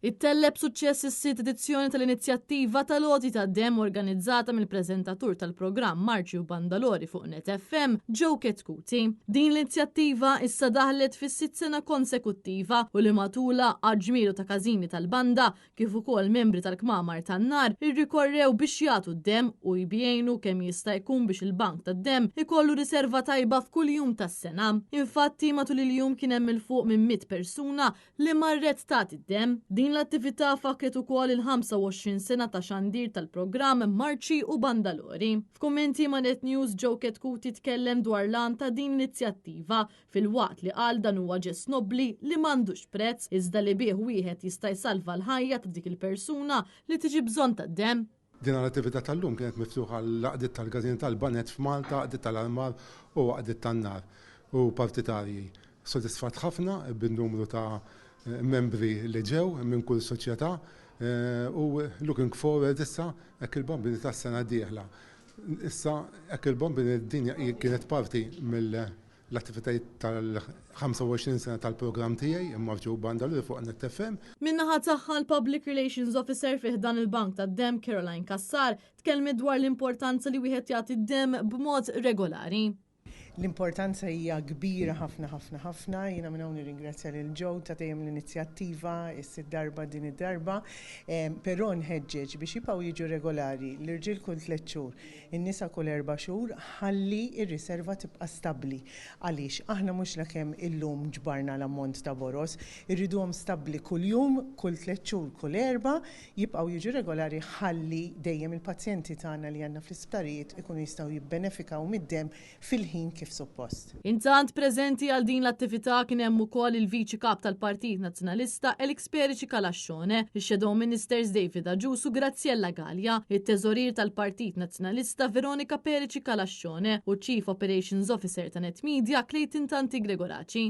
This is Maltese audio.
Ittelleb suċċess is-sitt edizzjoni tal-inizjattiva tal-Loti tad-Dem organizzata mill-preżentatur tal-programm Marċi u Bandalori fuq Net FM, Joe Ketkuti. Din l-inizjattiva issa daħlet fis-sitt sena konsekuttiva u li matula aġmiru ta' każini tal-banda kif ukoll membri tal-kmamar tan-nar irrikorrew biex jagħtu d-dem u jbjejnu kemm jista' jkun biex il-bank tad-dem ikollu riserva tajba f'kull jum tas-sena. Infatti matul il-jum kien hemm il fuq minn 100 persuna li marret tagħti d-dem. Din l-attività fakket ukoll il-25 sena ta' xandir tal-programm Marċi u Bandalori. F'kummenti ma' Net News Joe Ketkuti tkellem dwar lan ta' din l-inizjattiva fil-waqt li qal dan huwa ġest nobbli li m'għandux prezz iżda li bih wieħed jista' jsalva l-ħajja ta' dik il-persuna li tiġi bżonn tad-dem. Din l-attività tal-lum kienet miftuħa l-qdiet tal-Gazin tal-Banet f'Malta, qdiet tal-Armar u qdiet tan-Nar u partitarji. Sodisfat ħafna bin-numru ta' membri li ġew minn kull soċjetà u looking forward issa hekk il-bombini tas-sena d-dieħla. Issa hekk il-bombini d-dinja kienet parti mill-attivitajiet tal-25 sena tal-programm tiegħi Marċi u Bandalori fuq Net FM. Min-naħa tagħha l-Public Relations Officer fih dan il-Bank tad-Dem Caroline Kassar tkellmet dwar l-importanza li wieħed jagħti d-dem b'mod regolari. L-importanza hija kbira ħafna ħafna ħafna. Jiena minn hawn nirringrazzja lil Joe ta' dejjem l-inizjattiva is-sitt darba din id-darba, però nħeġġeġ biex jibqgħu jiġu regolari l-irġiel kull 3 xhur, in-nisa kull 4 xhur ħalli r-riserva tibqa' stabbli. Għaliex aħna mhux lakemm illum ġbarna l-ammont ta' boros, irriduhom stabbli kuljum, kull 3 xhur, kull 4 jibqgħu jiġu regolari ħalli dejjem il-pazjenti tagħna li għandna fl-isptarijiet ikunu jistgħu jibbenefikaw mid-dem fil-ħin kif suppost. Intant preżenti għal din l-attività kien hemm ukoll il-Viċi Kap tal-Partit Nazzjonalista Elix Perici Kalaxxone, ix-Shadow Ministers David Aġus u Graziella Gallia, it-Teżorir tal-Partit Nazzjonalista Veronika Perici Kalaxxone u Chief Operations Officer ta' Net Media Clayton Tanti Gregoraci.